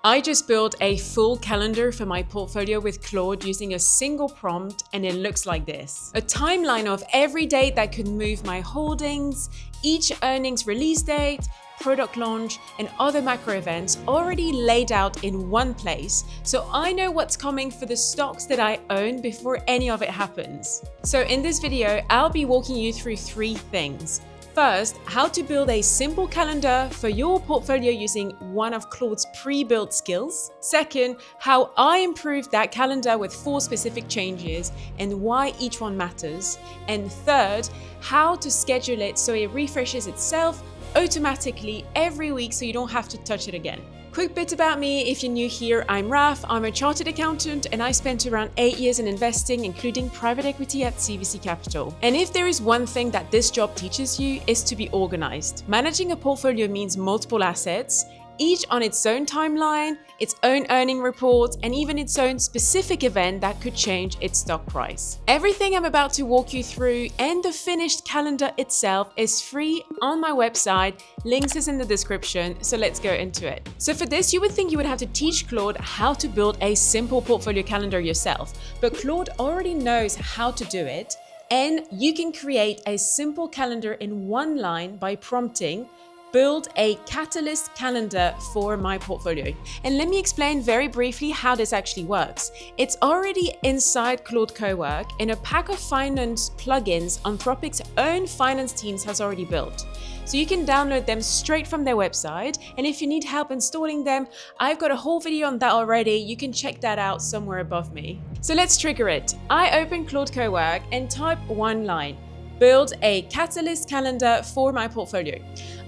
I just built a full calendar for my portfolio with Claude using a single prompt, and it looks like this. A timeline of every date that could move my holdings, each earnings release date, product launch, and other macro events already laid out in one place, so I know what's coming for the stocks that I own before any of it happens. So in this video, I'll be walking you through 3 things. First, how to build a simple calendar for your portfolio using one of Claude's pre-built skills. Second, how I improved that calendar with 4 specific changes and why each one matters. And third, how to schedule it so it refreshes itself automatically every week so you don't have to touch it again. Quick bit about me, if you're new here, I'm Raf, I'm a chartered accountant and I spent around 8 years in investing, including private equity at CVC Capital. And if there is one thing that this job teaches you, is to be organized. Managing a portfolio means multiple assets, each on its own timeline, its own earning report, and even its own specific event that could change its stock price. Everything I'm about to walk you through and the finished calendar itself is free on my website. Links is in the description, so let's go into it. So for this, you would think you would have to teach Claude how to build a simple portfolio calendar yourself, but Claude already knows how to do it, and you can create a simple calendar in one line by prompting build a catalyst calendar for my portfolio. And let me explain very briefly how this actually works. It's already inside Claude Cowork in a pack of finance plugins Anthropic's own finance teams has already built. So you can download them straight from their website. And if you need help installing them, I've got a whole video on that already. You can check that out somewhere above me. So let's trigger it. I open Claude Cowork and type one line: build a catalyst calendar for my portfolio.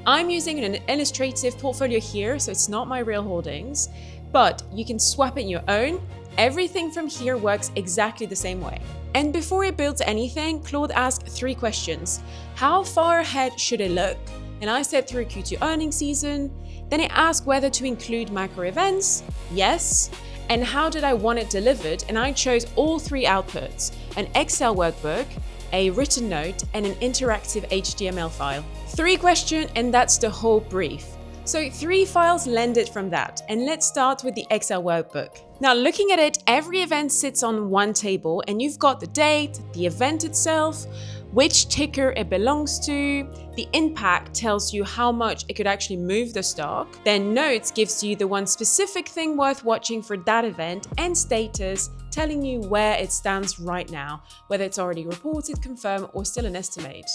I'm using an illustrative portfolio here, so it's not my real holdings, but you can swap it in your own. Everything from here works exactly the same way. And before it builds anything, Claude asked 3 questions. How far ahead should it look? And I said through Q2 earnings season. Then it asked whether to include macro events. Yes. And how did I want it delivered? And I chose all 3 outputs: an Excel workbook, a written note, and an interactive HTML file. 3 questions, and that's the whole brief. So 3 files landed from that, and let's start with the Excel workbook. Now looking at it, every event sits on one table, and you've got the date, the event itself, which ticker it belongs to, the impact tells you how much it could actually move the stock, then notes gives you the one specific thing worth watching for that event, and status telling you where it stands right now, whether it's already reported, confirmed, or still an estimate.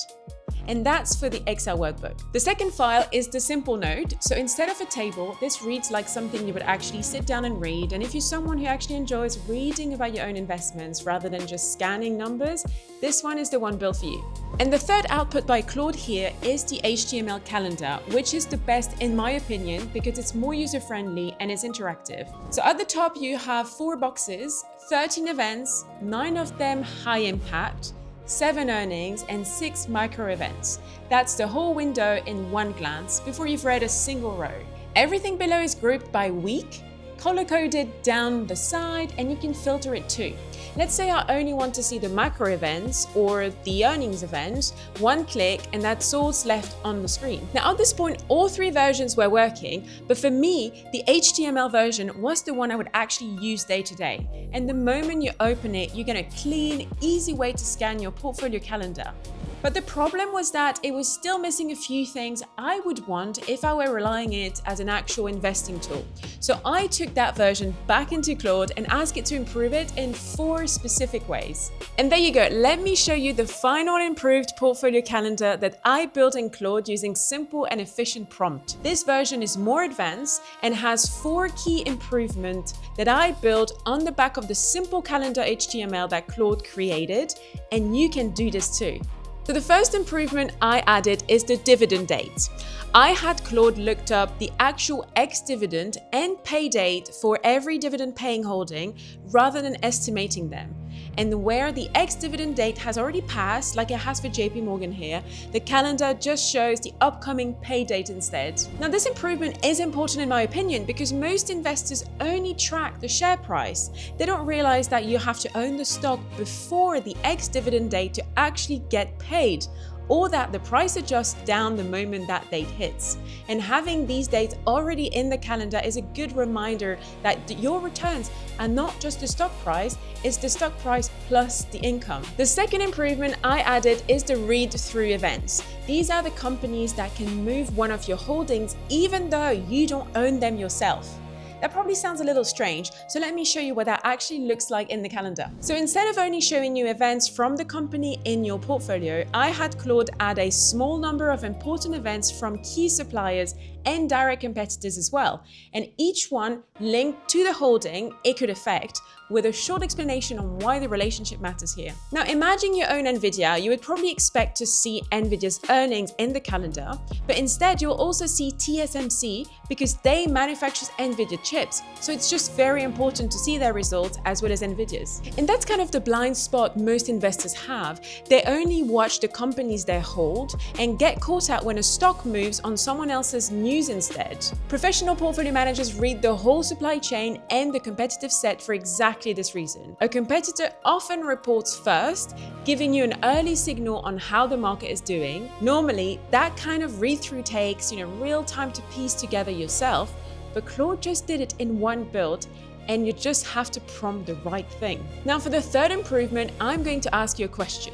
And that's for the Excel workbook. The second file is the simple note. So instead of a table, this reads like something you would actually sit down and read. And if you're someone who actually enjoys reading about your own investments rather than just scanning numbers, this one is the one built for you. And the third output by Claude here is the HTML calendar, which is the best in my opinion because it's more user-friendly and it's interactive. So at the top, you have 4 boxes, 13 events, 9 of them high impact, 7 earnings, and 6 micro events. That's the whole window in one glance before you've read a single row. Everything below is grouped by week, color-coded down the side, and you can filter it too. Let's say I only want to see the macro events or the earnings event, 1 click, and that's all's left on the screen. Now at this point, all 3 versions were working, but for me, the HTML version was the one I would actually use day to day. And the moment you open it, you get a clean, easy way to scan your portfolio calendar. But the problem was that it was still missing a few things I would want if I were relying it as an actual investing tool. So I took that version back into Claude and asked it to improve it in 4 specific ways. And there you go, let me show you the final improved portfolio calendar that I built in Claude using simple and efficient prompt. This version is more advanced and has 4 key improvements that I built on the back of the simple calendar HTML that Claude created, and you can do this too. So the first improvement I added is the dividend date. I had Claude looked up the actual ex-dividend and pay date for every dividend paying holding rather than estimating them. And where the ex-dividend date has already passed, like it has for JP Morgan here, the calendar just shows the upcoming pay date instead. Now this improvement is important in my opinion because most investors only track the share price. They don't realize that you have to own the stock before the ex-dividend date to actually get paid. or that the price adjusts down the moment that date hits. And having these dates already in the calendar is a good reminder that your returns are not just the stock price, it's the stock price plus the income. The second improvement I added is the read-through events. These are the companies that can move one of your holdings even though you don't own them yourself. That probably sounds a little strange, so let me show you what that actually looks like in the calendar. So instead of only showing you events from the company in your portfolio, I had Claude add a small number of important events from key suppliers and direct competitors as well, and each one linked to the holding it could affect, with a short explanation on why the relationship matters here. Now imagine you own Nvidia, you would probably expect to see Nvidia's earnings in the calendar, but instead you'll also see TSMC because they manufacture Nvidia chips, so it's just very important to see their results as well as Nvidia's. And that's kind of the blind spot most investors have. They only watch the companies they hold and get caught out when a stock moves on someone else's news instead. Professional portfolio managers read the whole supply chain and the competitive set for exactly this reason. A competitor often reports first, giving you an early signal on how the market is doing. Normally, that kind of read-through takes, real time to piece together yourself, but Claude just did it in one build, and you just have to prompt the right thing. Now for the third improvement, I'm going to ask you a question.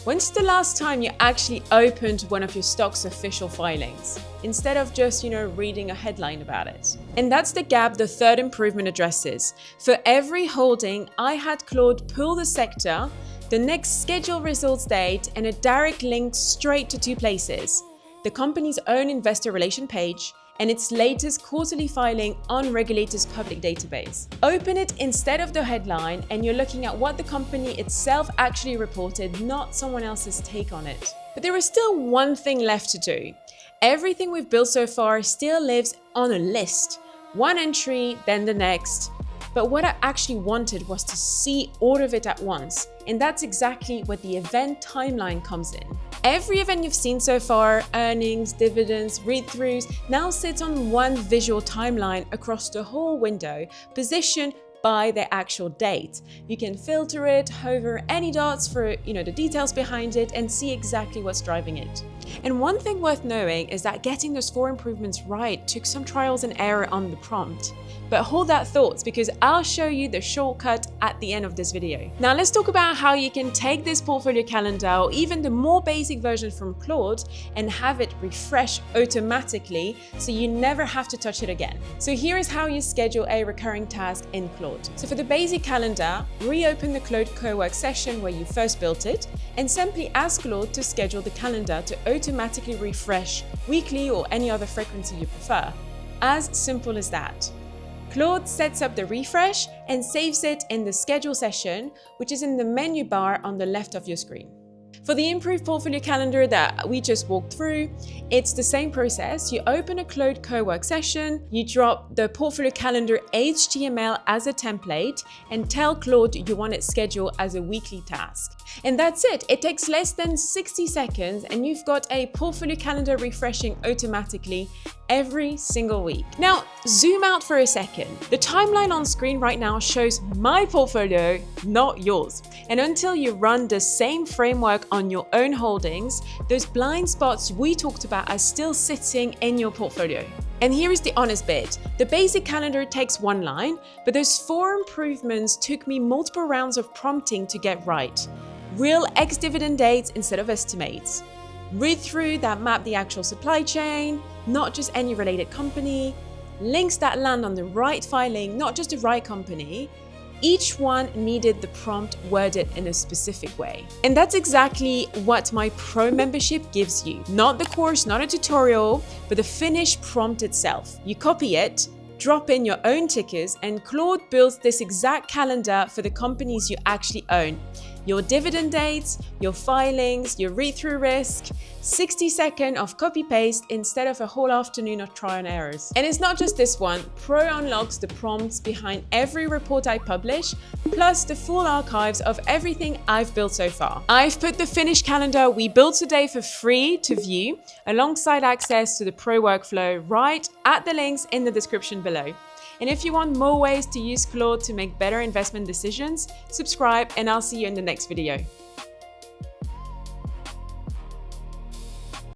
When's the last time you actually opened one of your stock's official filings, instead of just, reading a headline about it? And that's the gap the third improvement addresses. For every holding, I had Claude pull the sector, the next scheduled results date, and a direct link straight to two places: the company's own investor relation page and its latest quarterly filing on regulators' public database. Open it instead of the headline, and you're looking at what the company itself actually reported, not someone else's take on it. But there is still one thing left to do. Everything we've built so far still lives on a list. One entry, then the next. But what I actually wanted was to see all of it at once, and that's exactly where the event timeline comes in. Every event you've seen so far, earnings, dividends, read-throughs, now sits on one visual timeline across the whole window, positioned by the actual date. You can filter it, hover any dots for the details behind it, and see exactly what's driving it. And one thing worth knowing is that getting those 4 improvements right took some trials and error on the prompt. But hold that thought, because I'll show you the shortcut at the end of this video. Now let's talk about how you can take this portfolio calendar, or even the more basic version from Claude, and have it refresh automatically so you never have to touch it again. So here is how you schedule a recurring task in Claude. So for the basic calendar, reopen the Claude co-work session where you first built it, and simply ask Claude to schedule the calendar to automatically refresh weekly or any other frequency you prefer. As simple as that. Claude sets up the refresh and saves it in the schedule session, which is in the menu bar on the left of your screen. For the improved portfolio calendar that we just walked through, it's the same process. You open a Claude co-work session, you drop the portfolio calendar HTML as a template, and tell Claude you want it scheduled as a weekly task. And that's it. It takes less than 60 seconds, and you've got a portfolio calendar refreshing automatically every single week. Now, zoom out for a second. The timeline on screen right now shows my portfolio, not yours. And until you run the same framework on your own holdings, those blind spots we talked about are still sitting in your portfolio. And here is the honest bit. The basic calendar takes one line, but those 4 improvements took me multiple rounds of prompting to get right. Real ex-dividend dates instead of estimates. Read through that map the actual supply chain, not just any related company. Links that land on the right filing, not just the right company. Each one needed the prompt worded in a specific way. And that's exactly what my Pro membership gives you. Not the course, not a tutorial, but the finished prompt itself. You copy it, drop in your own tickers, and Claude builds this exact calendar for the companies you actually own. Your dividend dates, your filings, your read-through risk, 60 seconds of copy-paste instead of a whole afternoon of trial and errors. And it's not just this one. Pro unlocks the prompts behind every report I publish, plus the full archives of everything I've built so far. I've put the finished calendar we built today for free to view, alongside access to the Pro workflow right at the links in the description below. And if you want more ways to use Claude to make better investment decisions, subscribe, and I'll see you in the next video.